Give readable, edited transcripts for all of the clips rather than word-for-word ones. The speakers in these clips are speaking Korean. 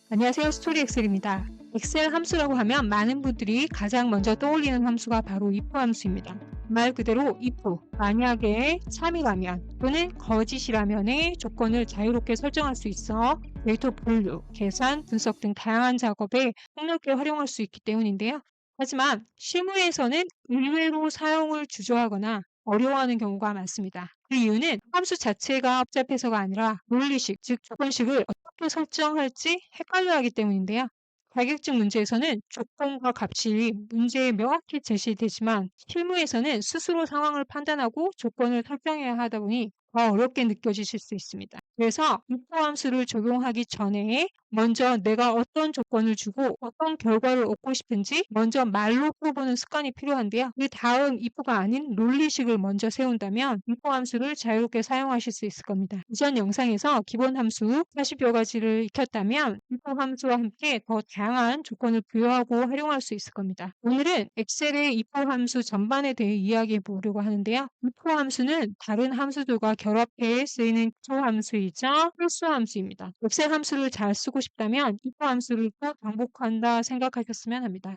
안녕하세요. 스토리 엑셀입니다. 엑셀 함수라고 하면 많은 분들이 가장 먼저 떠올리는 함수가 바로 if 함수입니다. 말 그대로 if, 만약에 참이라면 또는 거짓이라면의 조건을 자유롭게 설정할 수 있어 데이터 분류, 계산, 분석 등 다양한 작업에 폭넓게 활용할 수 있기 때문인데요. 하지만 실무에서는 의외로 사용을 주저하거나 어려워하는 경우가 많습니다. 그 이유는 함수 자체가 복잡해서가 아니라 논리식, 즉 조건식을 어떻게 설정할지 헷갈려하기 때문인데요. 자격증 문제에서는 조건과 값이 문제에 명확히 제시되지만 실무에서는 스스로 상황을 판단하고 조건을 설정해야 하다 보니 더 어렵게 느껴지실 수 있습니다. 그래서 if 함수를 적용하기 전에 먼저 내가 어떤 조건을 주고 어떤 결과를 얻고 싶은지 먼저 말로 풀어보는 습관이 필요한데요. 그 다음 if가 아닌 논리식을 먼저 세운다면 if 함수를 자유롭게 사용하실 수 있을 겁니다. 이전 영상에서 기본 함수 40여 가지를 익혔다면 if 함수와 함께 더 다양한 조건을 부여하고 활용할 수 있을 겁니다. 오늘은 엑셀의 if 함수 전반에 대해 이야기해 보려고 하는데요. if 함수는 다른 함수들과 결합해 쓰이는 기초 함수이자 필수 함수입니다. 엑셀 함수를 잘 쓰고 싶다면 if 함수를 꼭 반복한다 생각하셨으면 합니다.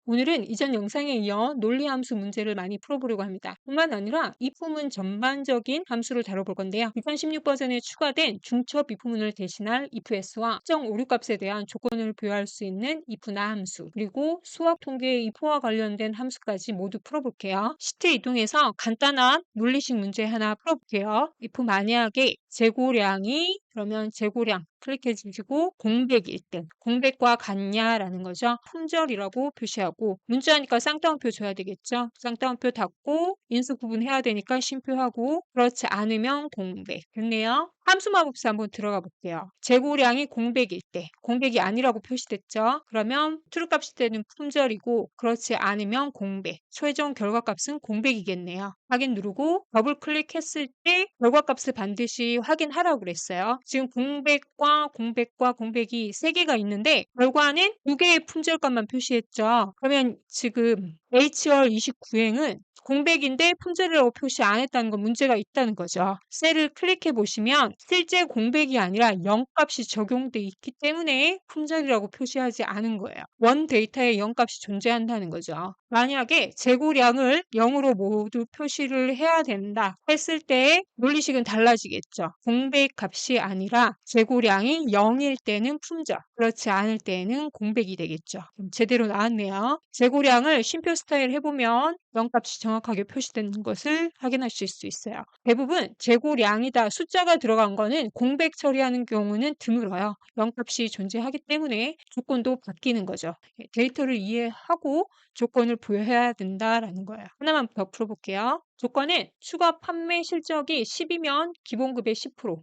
오늘은 이전 영상에 이어 논리함수 문제를 많이 풀어보려고 합니다. 뿐만 아니라 if문 전반적인 함수를 다뤄볼 건데요. 2016 버전에 추가된 중첩 if문을 대신할 ifs와 특정 오류값에 대한 조건을 부여할 수 있는 if나 함수, 그리고 수학 통계의 if와 관련된 함수까지 모두 풀어볼게요. 시트 이동해서 간단한 논리식 문제 하나 풀어볼게요. if 만약에 재고량이 그러면 재고량 클릭해 주시고 공백일 때 공백과 같냐라는 거죠. 품절이라고 표시하고 문자니까 쌍따옴표 줘야 되겠죠. 쌍따옴표 닫고 인수 구분해야 되니까 쉼표하고 그렇지 않으면 공백. 됐네요. 함수 마법사 한번 들어가 볼게요. 재고량이 공백일 때 공백이 아니라고 표시됐죠. 그러면 true 값이 되는 품절이고 그렇지 않으면 공백. 최종 결과값은 공백이겠네요. 확인 누르고 더블 클릭했을 때 결과값을 반드시 확인하라고 그랬어요. 지금 공백과 공백이 3개가 있는데 결과는 2개의 품절값만 표시했죠. 그러면 지금 HR 29행은 공백인데 품절이라고 표시 안 했다는 건 문제가 있다는 거죠. 셀을 클릭해 보시면 실제 공백이 아니라 0값이 적용돼 있기 때문에 품절이라고 표시하지 않은 거예요. 원 데이터에 0값이 존재한다는 거죠. 만약에 재고량을 0으로 모두 표시를 해야 된다 했을 때 논리식은 달라지겠죠. 공백 값이 아니라 재고량이 0일 때는 품절, 그렇지 않을 때는 공백이 되겠죠. 제대로 나왔네요. 재고량을 쉼표 스타일 해보면 0값이 정확하게 표시되는 것을 확인하실 수 있어요. 대부분 재고량이다 숫자가 들어간 거는 공백 처리하는 경우는 드물어요. 0값이 존재하기 때문에 조건도 바뀌는 거죠. 데이터를 이해하고 조건을 부여해야 된다라는 거예요. 하나만 더 풀어볼게요. 조건은 추가 판매 실적이 10이면 기본급의 10%.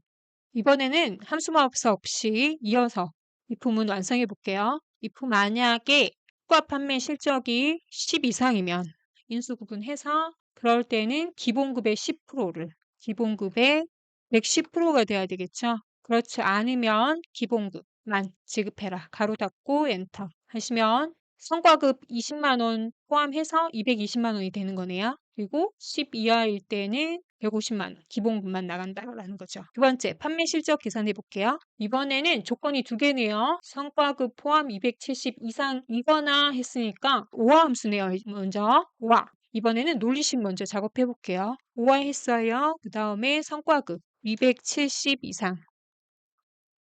이번에는 함수 마법사 없이 이어서 if문 완성해 볼게요. if 만약에 추가 판매 실적이 10 이상이면 인수 구분해서 그럴 때는 기본급의 10%를 기본급의 110%가 돼야 되겠죠. 그렇지 않으면 기본급만 지급해라. 가로 닫고 엔터 하시면 성과급 20만 원 포함해서 220만 원이 되는 거네요. 그리고 10 이하일 때는 150만 원 기본급만 나간다라는 거죠. 두 번째, 판매 실적 계산해 볼게요. 이번에는 조건이 2개네요. 성과급 포함 270 이상이거나 했으니까 오화 함수네요. 먼저 오화. 이번에는 논리식 먼저 작업해 볼게요. 오화 했어요. 그 다음에 성과급 270 이상.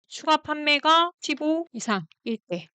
추가 판매가 15 이상일 때.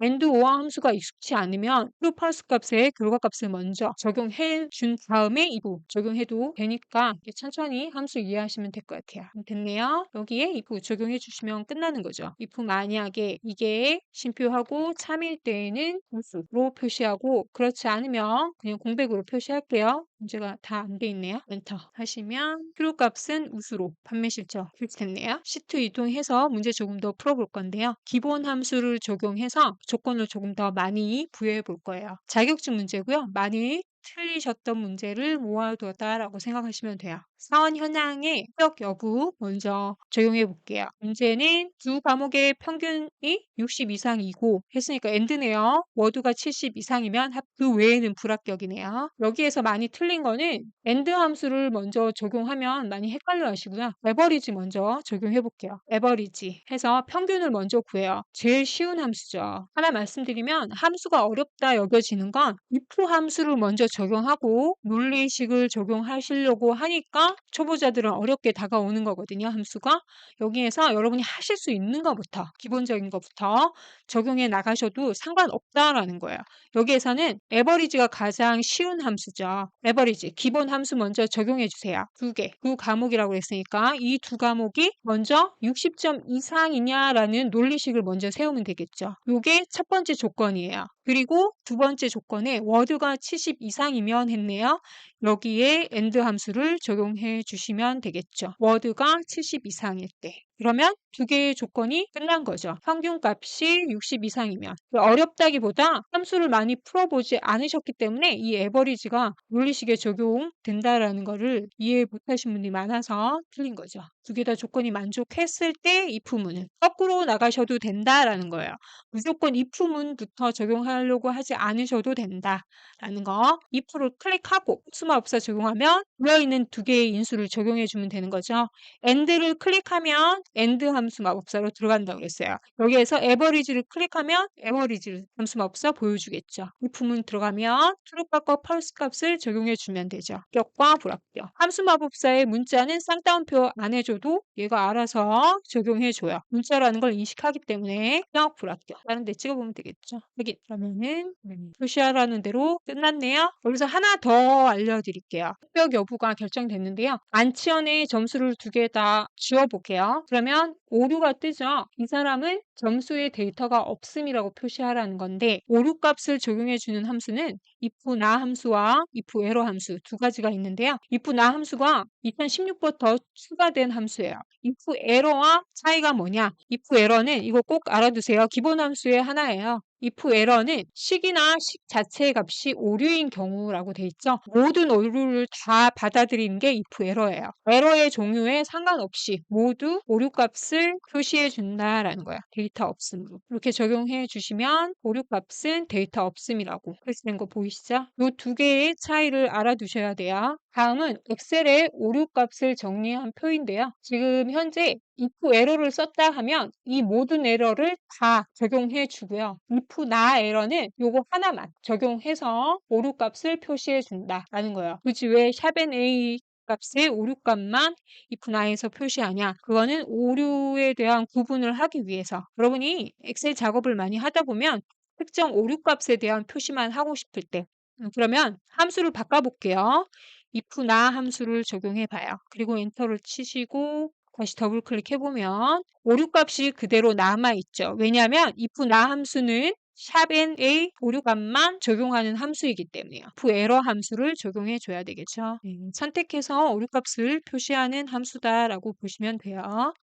AND OR 함수가 익숙치 않으면 true, false 값의 결과값을 먼저 적용해 준 다음에 if 적용해도 되니까 천천히 함수 이해하시면 될 것 같아요. 됐네요. 여기에 if 적용해 주시면 끝나는 거죠. if 만약에 이게 쉼표하고 참일 때에는 우수로 표시하고 그렇지 않으면 그냥 공백으로 표시할게요. 문제가 다 안 돼 있네요. 엔터 하시면 true 값은 우수로 판매 실적 됐네요. 시트 이동해서 문제 조금 더 풀어볼 건데요. 기본 함수를 적용해서 조건을 조금 더 많이 부여해 볼 거예요. 자격증 문제고요. 많이 틀리셨던 문제를 모아두었다라고 생각하시면 돼요. 사원 현황의 합격 여부 먼저 적용해 볼게요. 문제는 두 과목의 평균이 60 이상이고 했으니까 AND네요. 워드가 70 이상이면 그 외에는 불합격이네요. 여기에서 많이 틀린 거는 AND 함수를 먼저 적용하면 많이 헷갈려 하시구나. 에버리지 먼저 적용해 볼게요. 에버리지 해서 평균을 먼저 구해요. 제일 쉬운 함수죠. 하나 말씀드리면 함수가 어렵다 여겨지는 건 if 함수를 먼저 적용하고 논리식을 적용하시려고 하니까 초보자들은 어렵게 다가오는 거거든요. 함수가. 여기에서 여러분이 하실 수 있는 것부터 기본적인 것부터 적용해 나가셔도 상관없다라는 거예요. 여기에서는 에버리지가 가장 쉬운 함수죠. 에버리지 기본 함수 먼저 적용해 주세요. 두 개, 두 과목이라고 했으니까 이 두 과목이 먼저 60점 이상이냐라는 논리식을 먼저 세우면 되겠죠. 이게 첫 번째 조건이에요. 그리고 두 번째 조건에 워드가 70 이상이면 했네요. 여기에 AND 함수를 적용해 주시면 되겠죠. 워드가 70 이상일 때. 그러면 두 개의 조건이 끝난 거죠. 평균값이 60 이상이면. 어렵다기보다 함수를 많이 풀어보지 않으셨기 때문에 이 에버리지가 논리식에 적용된다라는 거를 이해 못하신 분이 많아서 틀린 거죠. 두 개 다 조건이 만족했을 때 if문은 거꾸로 나가셔도 된다라는 거예요. 무조건 if문부터 적용하려고 하지 않으셔도 된다라는 거. if를 클릭하고 수마법사 적용하면 비어있는 두 개의 인수를 적용해 주면 되는 거죠. AND를 클릭하면 AND 함수 마법사로 들어간다고 그랬어요. 여기에서 에버리지를 클릭하면 에버리지 함수 마법사 보여주겠죠. if문 들어가면 true 값과 false 값을 적용해 주면 되죠. 합격과 불합격. 함수 마법사의 문자는 쌍따옴표 안 해줘도 얘가 알아서 적용해 줘요. 문자라는 걸 인식하기 때문에 합격, 불합격. 다른 데 찍어보면 되겠죠. 여기 그러면은 표시하라는 대로 끝났네요. 여기서 하나 더 알려드릴게요. 합격 여부가 결정됐는데요. 안치원의 점수를 두 개 다 지워볼게요. 그러면 오류가 뜨죠. 이 사람은 점수의 데이터가 없음이라고 표시하라는 건데 오류 값을 적용해주는 함수는 if 나 함수와 if error 함수 두 가지가 있는데요. if 나 함수가 2016부터 추가된 함수예요. if error와 차이가 뭐냐? if error는 이거 꼭 알아두세요. 기본 함수의 하나예요. if error는 식이나 식 자체의 값이 오류인 경우라고 돼 있죠. 모든 오류를 다 받아들이는 게 if error예요. 에러의 종류에 상관없이 모두 오류 값을 표시해 준다라는 거야. 데이터 없음으로. 이렇게 적용해 주시면 오류 값은 데이터 없음이라고 표시된 거 보이시죠? 이 두 개의 차이를 알아두셔야 돼요. 다음은 엑셀의 오류 값을 정리한 표인데요. 지금 현재 if 에러를 썼다 하면 이 모든 에러를 다 적용해 주고요. if 나 에러는 요거 하나만 적용해서 오류 값을 표시해 준다라는 거예요. 굳이 왜 샵NA 값의 오류 값만 if 나에서 표시하냐? 그거는 오류에 대한 구분을 하기 위해서. 여러분이 엑셀 작업을 많이 하다 보면 특정 오류 값에 대한 표시만 하고 싶을 때 그러면 함수를 바꿔볼게요. if 나 함수를 적용해 봐요. 그리고 엔터를 치시고 다시 더블 클릭해보면 오류 값이 그대로 남아있죠. 왜냐하면 if 나 함수는 샵NA 오류 값만 적용하는 함수이기 때문에요. if error 함수를 적용해 줘야 되겠죠. 선택해서 오류 값을 표시하는 함수다라고 보시면 돼요.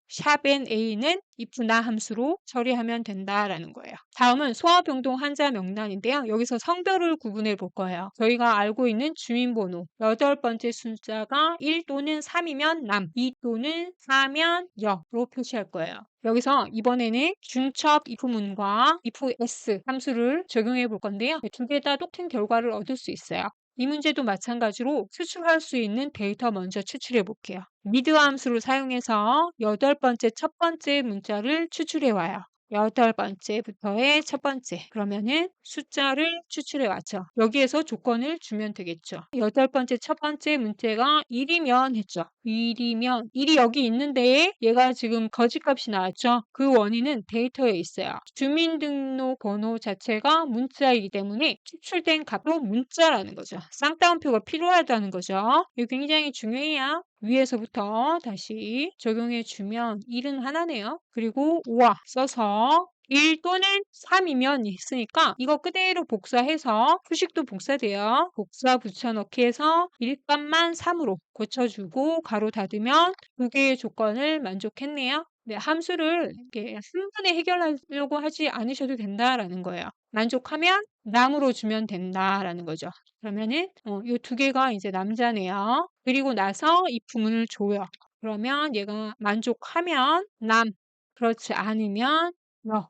샵NA는 if 나 함수로 처리하면 된다라는 거예요. 다음은 소아병동 환자 명단인데요. 여기서 성별을 구분해 볼 거예요. 저희가 알고 있는 주민번호 8번째 숫자가 1 또는 3이면 남, 2 또는 4면 여로 표시할 거예요. 여기서 이번에는 중첩 if문과 ifs 함수를 적용해 볼 건데요. 두 개 다 똑같은 결과를 얻을 수 있어요. 이 문제도 마찬가지로 추출할 수 있는 데이터 먼저 추출해 볼게요. 미드 함수를 사용해서 8번째 첫 번째 문자를 추출해 와요. 8번째부터의 첫 번째. 그러면은 숫자를 추출해 왔죠. 여기에서 조건을 주면 되겠죠. 8번째 첫 번째 문제가 1이면 했죠. 1이면 1이 여기 있는데 얘가 지금 거짓값이 나왔죠. 그 원인은 데이터에 있어요. 주민등록번호 자체가 문자이기 때문에 추출된 값도 문자라는 거죠. 쌍따옴표가 필요하다는 거죠. 이거 굉장히 중요해요. 위에서부터 다시 적용해 주면 1은 하나네요. 그리고 5와 써서 1 또는 3이면 있으니까 이거 그대로 복사해서 수식도 복사돼요. 복사 붙여넣기 해서 1값만 3으로 고쳐주고 가로 닫으면 두 개의 조건을 만족했네요. 네, 함수를 이렇게 한 번에 해결하려고 하지 않으셔도 된다라는 거예요. 만족하면 남으로 주면 된다라는 거죠. 그러면은 요 두 개가 이제 남자네요. 그리고 나서 이 부문을 줘요. 그러면 얘가 만족하면 남, 그렇지 않으면 여가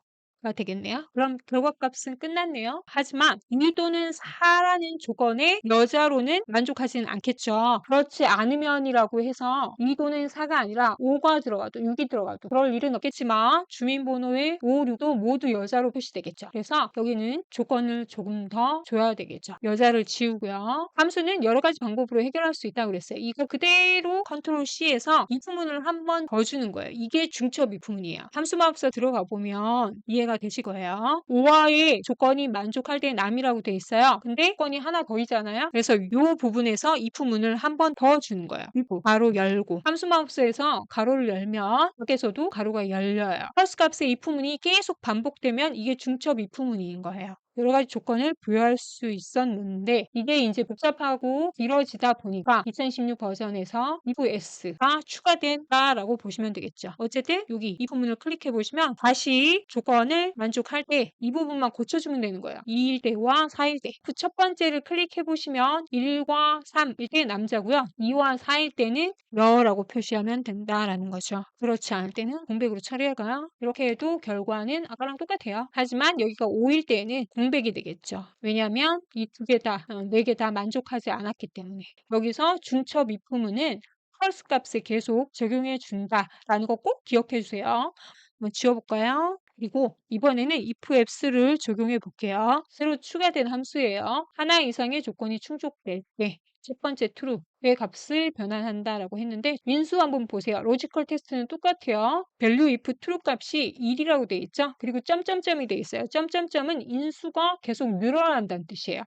되겠네요. 그럼 결과값은 끝났네요. 하지만 이 또는 사라는 조건에 여자로는 만족하지는 않겠죠. 그렇지 않으면이라고 해서 이 또는 사가 아니라 5가 들어가도 6이 들어가도 그럴 일은 없겠지만 주민번호의 5, 6도 모두 여자로 표시되겠죠. 그래서 여기는 조건을 조금 더 줘야 되겠죠. 여자를 지우고요. 함수는 여러 가지 방법으로 해결할 수 있다고 그랬어요. 이거 그대로 컨트롤 C에서 이 부분을 한 번 더 주는 거예요. 이게 중첩 이부분이에요. 함수마법사 들어가 보면 이해가 되실 거예요. 5화의 조건이 만족할 때 남이라고 돼 있어요. 근데 조건이 하나 더이잖아요. 그래서 이 부분에서 이프문을 한 번 더 주는 거예요. 그리고 가로 열고 함수마법사에서 가로를 열면 여기서도 가로가 열려요. 플러스 값의 이프문이 계속 반복되면 이게 중첩 이프문인 거예요. 여러 가지 조건을 부여할 수 있었는데 이게 이제 복잡하고 길어지다 보니까 2016 버전에서 if s가 추가된다라고 보시면 되겠죠. 어쨌든 여기 이 부분을 클릭해 보시면 다시 조건을 만족할 때 이 부분만 고쳐주면 되는 거예요. 2일 때와 4일 때. 그 첫 번째를 클릭해 보시면 1과 3일 때 남자고요. 2와 4일 때는 여라고 표시하면 된다라는 거죠. 그렇지 않을 때는 공백으로 처리할까요? 이렇게 해도 결과는 아까랑 똑같아요. 하지만 여기가 5일 때는 공백이 되겠죠. 왜냐하면 이 두 개 다, 네 개 다 만족하지 않았기 때문에. 여기서 중첩 미프문은 펄스 값에 계속 적용해 준다라는 거 꼭 기억해 주세요. 한번 지워볼까요? 그리고 이번에는 if 앱스를 적용해 볼게요. 새로 추가된 함수예요. 하나 이상의 조건이 충족될 때 첫 번째 true의 값을 변환한다라고 했는데 민수 한번 보세요. 로지컬 테스트는 똑같아요. value if true 값이 1이라고 돼 있죠. 그리고 점점점이 돼 있어요. 점점점은 인수가 계속 늘어난다는 뜻이에요.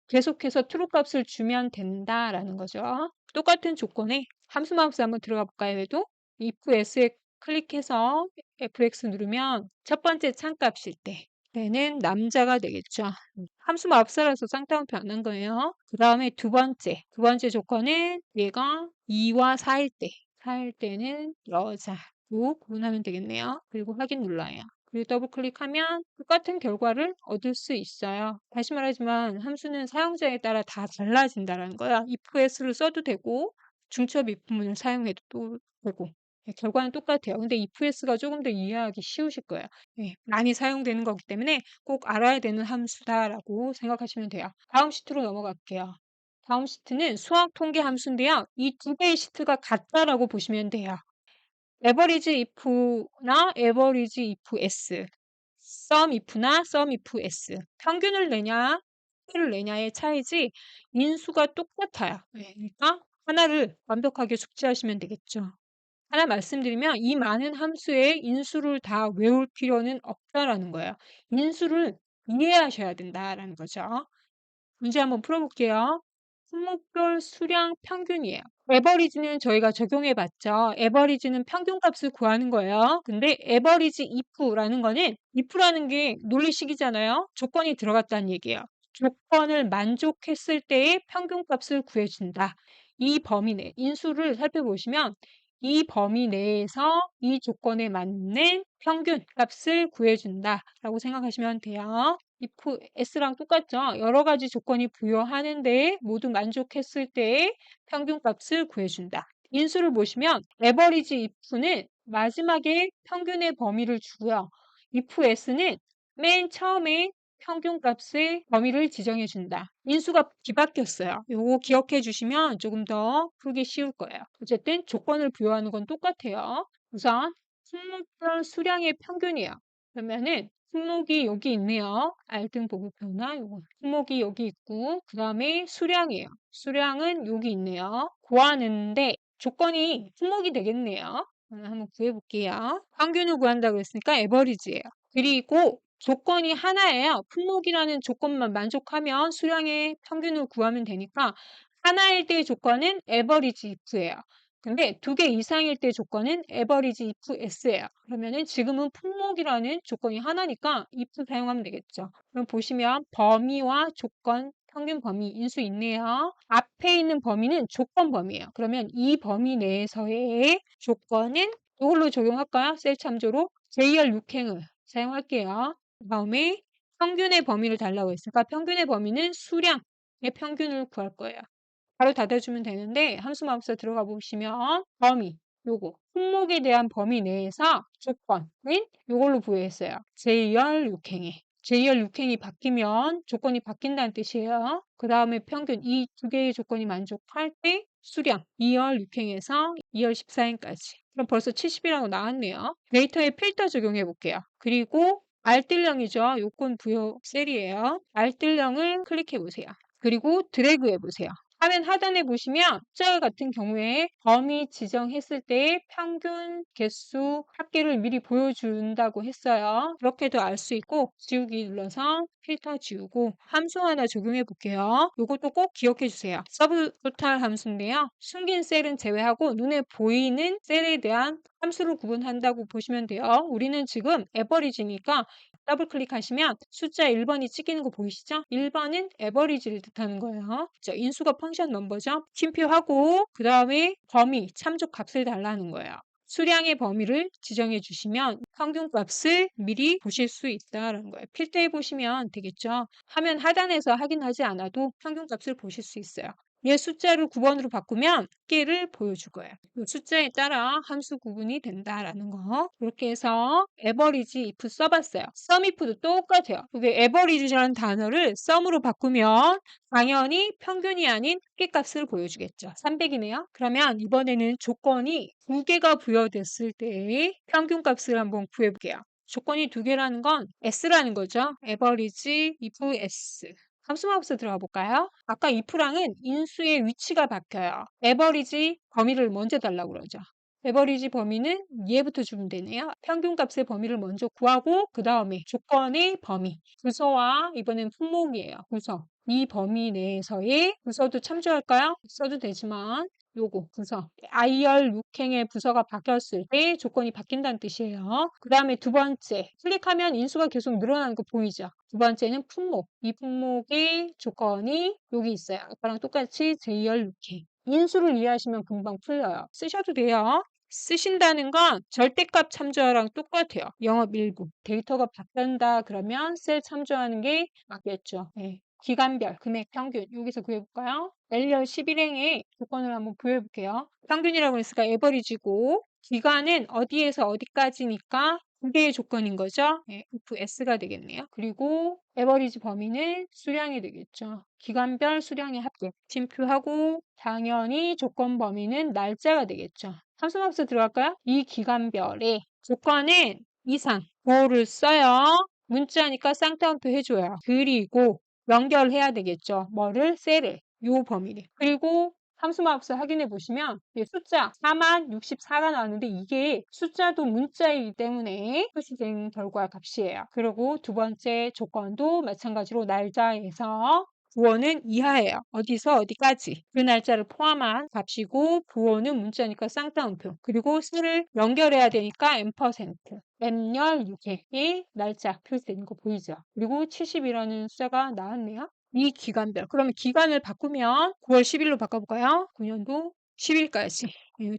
계속해서 true 값을 주면 된다라는 거죠. 똑같은 조건에 함수마법사 한번 들어가 볼까요? 그래도 if s에 클릭해서 fx 누르면 첫 번째 창값일 때는 남자가 되겠죠. 함수마법사라서 쌍따옴표 변한 거예요. 그 다음에 두 번째 조건은 얘가 2와 4일 때는 여자로 구분하면 되겠네요. 그리고 확인 눌러요. 그리고 더블 클릭하면 똑같은 결과를 얻을 수 있어요. 다시 말하지만 함수는 사용자에 따라 다 달라진다는 거야. if s를 써도 되고 중첩 if문을 사용해도 되고 네, 결과는 똑같아요. 근데 if s가 조금 더 이해하기 쉬우실 거예요. 네, 많이 사용되는 거기 때문에 꼭 알아야 되는 함수다라고 생각하시면 돼요. 다음 시트로 넘어갈게요. 다음 시트는 수학 통계 함수인데요. 이 두 개의 시트가 같다라고 보시면 돼요. average if나 average if s, sum if나 sum if s. 평균을 내냐, 합계를 내냐의 차이지 인수가 똑같아요. 네, 그러니까 하나를 완벽하게 숙지하시면 되겠죠. 하나 말씀드리면 이 많은 함수의 인수를 다 외울 필요는 없다라는 거예요. 인수를 이해하셔야 된다라는 거죠. 문제 한번 풀어볼게요. 품목별 수량 평균이에요. 에버리지는 저희가 적용해 봤죠. 에버리지는 평균값을 구하는 거예요. 근데 에버리지 if라는 거는 if라는 게 논리식이잖아요. 조건이 들어갔다는 얘기예요. 조건을 만족했을 때의 평균값을 구해준다. 이 범위 내 인수를 살펴보시면 이 범위 내에서 이 조건에 맞는 평균값을 구해준다라고 생각하시면 돼요. if s랑 똑같죠. 여러 가지 조건이 부여하는데 모두 만족했을 때의 평균값을 구해준다. 인수를 보시면 average if는 마지막에 평균의 범위를 주고요. if s는 맨 처음에 평균값의 범위를 지정해 준다. 인수가 뒤바뀌었어요. 이거 기억해 주시면 조금 더 풀기 쉬울 거예요. 어쨌든 조건을 부여하는 건 똑같아요. 우선 품목별 수량의 평균이에요. 그러면은 품목이 여기 있네요. 알등 보급표나 요거. 품목이 여기 있고 그 다음에 수량이에요. 수량은 여기 있네요. 구하는데 조건이 품목이 되겠네요. 한번 구해볼게요. 평균을 구한다고 했으니까 에버리지예요. 그리고 조건이 하나예요. 품목이라는 조건만 만족하면 수량의 평균을 구하면 되니까 하나일 때의 조건은 average if예요. 근데 두 개 이상일 때 조건은 average if s예요. 그러면은 지금은 품목이라는 조건이 하나니까 if 사용하면 되겠죠. 그럼 보시면 범위와 조건, 평균 범위, 인수 있네요. 앞에 있는 범위는 조건 범위예요. 그러면 이 범위 내에서의 조건은 이걸로 적용할까요? 셀 참조로 JR 6행을 사용할게요. 다음에 평균의 범위를 달라고 했으니까 평균의 범위는 수량의 평균을 구할 거예요. 바로 닫아주면 되는데 함수 마법사 들어가 보시면 범위 요거 품목에 대한 범위 내에서 조건은 요걸로 부여했어요. J열 6행에 J열 6행이 바뀌면 조건이 바뀐다는 뜻이에요. 그 다음에 평균 이 두 개의 조건이 만족할 때 수량 2열 6행에서 2열 14행까지 그럼 벌써 70이라고 나왔네요. 데이터에 필터 적용해 볼게요. 그리고 알뜰령이죠. 요건 부여 셀이에요. 알뜰령을 클릭해 보세요. 그리고 드래그 해보세요. 화면 하단에 보시면 숫자 같은 경우에 범위 지정했을 때 평균 개수 합계를 미리 보여준다고 했어요. 그렇게도 알 수 있고 지우기 눌러서 필터 지우고 함수 하나 적용해 볼게요. 이것도 꼭 기억해 주세요. 서브 토탈 함수인데요. 숨긴 셀은 제외하고 눈에 보이는 셀에 대한 함수를 구분한다고 보시면 돼요. 우리는 지금 에버리지니까 더블 클릭하시면 숫자 1번이 찍히는 거 보이시죠? 1번은 에버리지를 뜻하는 거예요. 인수가 펑션 넘버죠. 쉼표하고 그 다음에 범위, 참조 값을 달라는 거예요. 수량의 범위를 지정해 주시면 평균값을 미리 보실 수 있다는 거예요. 필터해 보시면 되겠죠. 화면 하단에서 확인하지 않아도 평균값을 보실 수 있어요. 얘 숫자를 9번으로 바꾸면 합계를 보여줄 거예요. 이 숫자에 따라 함수 구분이 된다라는 거. 이렇게 해서 에버리지 if 써봤어요. sum if도 똑같아요. 이게 에버리지라는 단어를 sum으로 바꾸면 당연히 평균이 아닌 합계값을 보여주겠죠. 300이네요. 그러면 이번에는 조건이 두 개가 부여됐을 때의 평균값을 한번 구해볼게요. 조건이 두 개라는 건 S라는 거죠. average if S. 함수마법사 들어가 볼까요? 아까 if랑은 인수의 위치가 바뀌어요. 에버리지 범위를 먼저 달라고 그러죠. 에버리지 범위는 얘부터 주면 되네요. 평균값의 범위를 먼저 구하고 그 다음에 조건의 범위, 부서와 이번엔 품목이에요. 부서. 이 범위 내에서의 부서도 참조할까요? 써도 되지만 요거 부서 IR 6행의 부서가 바뀌었을 때 조건이 바뀐다는 뜻이에요. 그 다음에 두 번째 클릭하면 인수가 계속 늘어나는 거 보이죠? 두 번째는 품목. 이 품목의 조건이 여기 있어요. 아까랑 똑같이 JR 6행. 인수를 이해하시면 금방 풀려요. 쓰셔도 돼요. 쓰신다는 건 절대값 참조랑 똑같아요. 영업 일부. 데이터가 바뀐다 그러면 셀 참조하는 게 맞겠죠. 네. 기간별, 금액, 평균 여기서 구해볼까요? L열 11행의 조건을 한번 구해볼게요. 평균이라고 했으니까 에버리지고 기간은 어디에서 어디까지니까 두 개의 조건인 거죠. 네, if S가 되겠네요. 그리고 에버리지 범위는 수량이 되겠죠. 기간별 수량의 합계. 쉼표하고 당연히 조건 범위는 날짜가 되겠죠. 함수마법사 들어갈까요? 이 기간별의 조건은 이상 보호를 써요. 문자니까 쌍따옴표 해줘요. 그리고 연결해야 되겠죠. 뭐를? 셀을. 요 범위를. 그리고 함수마법사 확인해 보시면 숫자 4064가 나왔는데 이게 숫자도 문자이기 때문에 표시된 결과 값이에요. 그리고 두 번째 조건도 마찬가지로 날짜에서 부호는 이하예요. 어디서 어디까지 그 날짜를 포함한 값이고 부호는 문자니까 쌍따옴표 그리고 수를 연결해야 되니까 M%. M열 6의 날짜 표시되는 거 보이죠? 그리고 70이라는 숫자가 나왔네요. 이 기간별. 그러면 기간을 바꾸면 9월 10일로 바꿔볼까요? 9년도 10일까지.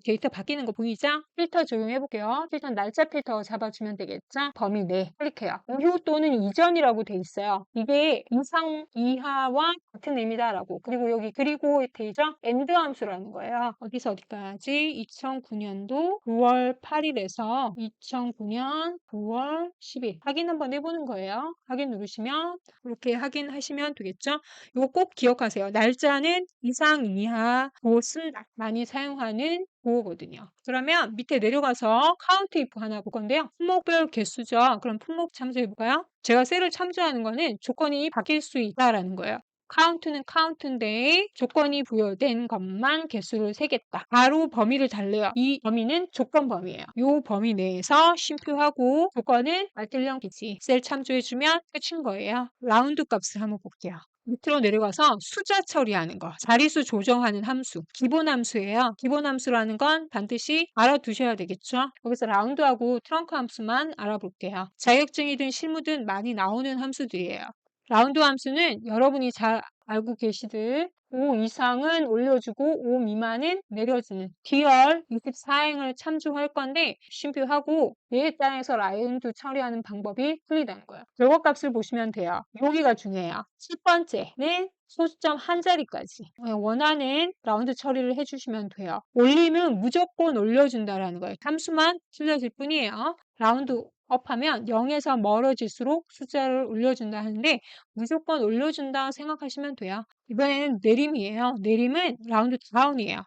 데이터 바뀌는 거 보이죠? 필터 적용해 볼게요. 일단 날짜 필터 잡아주면 되겠죠? 범위 내 클릭해요. 이후 또는 이전이라고 돼 있어요. 이게 이상, 이하와 같은 의미다라고. 그리고 여기 그리고 되죠? 엔드 함수라는 거예요. 어디서 어디까지? 2009년도 9월 8일에서 2009년 9월 10일. 확인 한번 해보는 거예요. 확인 누르시면 이렇게 확인하시면 되겠죠? 이거 꼭 기억하세요. 날짜는 이상, 이하, 고 쓴다. 많이 사용하는 보호거든요. 그러면 밑에 내려가서 카운트 if 하나 볼 건데요. 품목별 개수죠. 그럼 품목 참조해볼까요? 제가 셀을 참조하는 거는 조건이 바뀔 수 있다라는 거예요. 카운트는 카운트인데 조건이 부여된 것만 개수를 세겠다. 바로 범위를 달래요. 이 범위는 조건 범위예요. 이 범위 내에서 쉼표하고 조건은 알뜰령 기지. 셀 참조해주면 끝인 거예요. 라운드 값을 한번 볼게요. 밑으로 내려가서 숫자 처리하는 거. 자릿수 조정하는 함수. 기본 함수예요. 기본 함수라는 건 반드시 알아두셔야 되겠죠. 여기서 라운드하고 트렁크 함수만 알아볼게요. 자격증이든 실무든 많이 나오는 함수들이에요. 라운드 함수는 여러분이 잘 알고 계시듯 5 이상은 올려주고 5 미만은 내려주는 D열 24행을 참조할 건데 쉼표하고 얘에 따라서 라운드 처리하는 방법이 틀리다는 거예요. 결과값을 보시면 돼요. 여기가 중요해요. 첫 번째는 소수점 한 자리까지 원하는 라운드 처리를 해주시면 돼요. 올리면 무조건 올려준다라는 거예요. 함수만 틀려질 뿐이에요. 라운드 업하면 0에서 멀어질수록 숫자를 올려준다 하는데 무조건 올려준다 생각하시면 돼요. 이번에는 내림이에요. 내림은 라운드 다운이에요.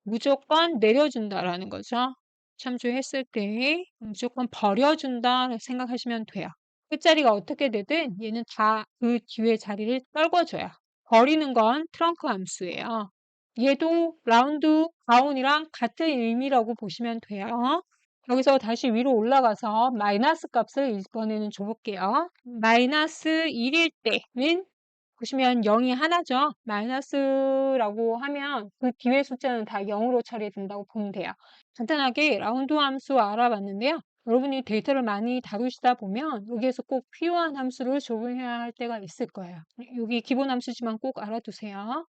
무조건 내려준다라는 거죠. 참조했을 때 무조건 버려준다 생각하시면 돼요. 끝자리가 어떻게 되든 얘는 다 그 뒤에 자리를 떨궈줘요. 버리는 건 트렁크 함수예요. 얘도 라운드 다운이랑 같은 의미라고 보시면 돼요. 여기서 다시 위로 올라가서 마이너스 값을 이번에는 줘볼게요. 마이너스 1일 때는 보시면 0이 하나죠. 마이너스라고 하면 그 뒤에 숫자는 다 0으로 처리된다고 보면 돼요. 간단하게 라운드 함수 알아봤는데요. 여러분이 데이터를 많이 다루시다 보면 여기에서 꼭 필요한 함수를 적용해야 할 때가 있을 거예요. 여기 기본 함수지만 꼭 알아두세요.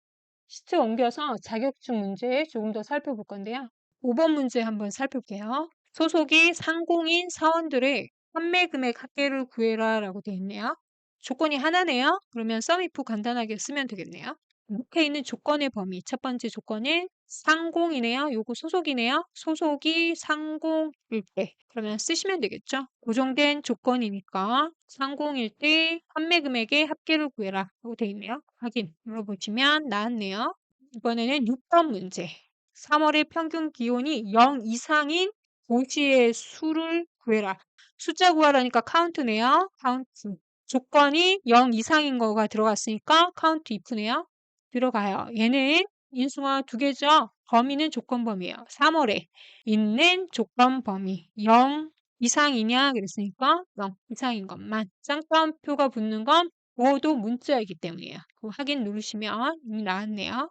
시트 옮겨서 자격증 문제 조금 더 살펴볼 건데요. 5번 문제 한번 살펴볼게요. 소속이 상공인 사원들의 판매 금액 합계를 구해라 라고 되어 있네요. 조건이 하나네요. 그러면 썸이프 간단하게 쓰면 되겠네요. 밑에 있는 조건의 범위 첫 번째 조건은 상공이네요. 요거 소속이네요. 소속이 상공일 때 그러면 쓰시면 되겠죠. 고정된 조건이니까 상공일 때 판매 금액의 합계를 구해라 라고 되어 있네요. 확인 눌러보시면 나왔네요. 이번에는 6번 문제 3월의 평균 기온이 0 이상인 도시의 수를 구해라. 숫자 구하라니까 카운트네요. 카운트. 조건이 0 이상인 거가 들어갔으니까 카운트 if네요. 들어가요. 얘는 인수가 두 개죠. 범위는 조건 범위예요. 3월에 있는 조건 범위 0 이상이냐 그랬으니까 0 이상인 것만. 쌍따옴표가 붙는 건 모두 문자이기 때문이에요. 확인 누르시면 이미 나왔네요.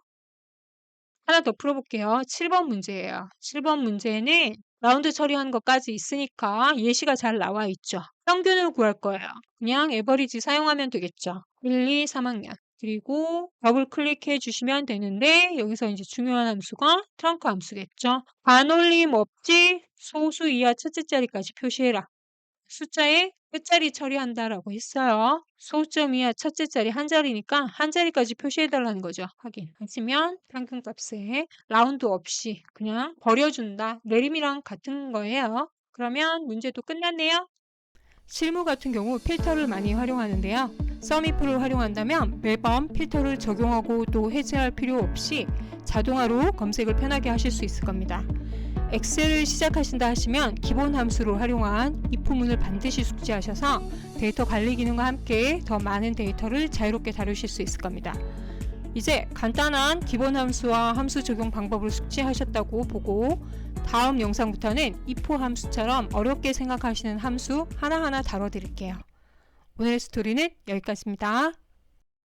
하나 더 풀어볼게요. 7번 문제예요. 7번 문제는 라운드 처리하는 것까지 있으니까 예시가 잘 나와 있죠. 평균을 구할 거예요. 그냥 에버리지 사용하면 되겠죠. 1, 2, 3학년. 그리고 더블 클릭해 주시면 되는데 여기서 이제 중요한 함수가 트렁크 함수겠죠. 반올림 없지 소수 이하 첫째 자리까지 표시해라. 숫자에 끝자리 처리한다라고 했어요. 소수점 이하 첫째 자리 한 자리니까 한 자리까지 표시해달라는 거죠. 확인하시면 평균값에 라운드 없이 그냥 버려준다. 내림이랑 같은 거예요. 그러면 문제도 끝났네요. 실무 같은 경우 필터를 많이 활용하는데요. 썸이프를 활용한다면 매번 필터를 적용하고 또 해제할 필요 없이 자동화로 검색을 편하게 하실 수 있을 겁니다. 엑셀을 시작하신다 하시면 기본 함수를 활용한 if문을 반드시 숙지하셔서 데이터 관리 기능과 함께 더 많은 데이터를 자유롭게 다루실 수 있을 겁니다. 이제 간단한 기본 함수와 함수 적용 방법을 숙지하셨다고 보고 다음 영상부터는 if 함수처럼 어렵게 생각하시는 함수 하나하나 다뤄드릴게요. 오늘의 스토리는 여기까지입니다.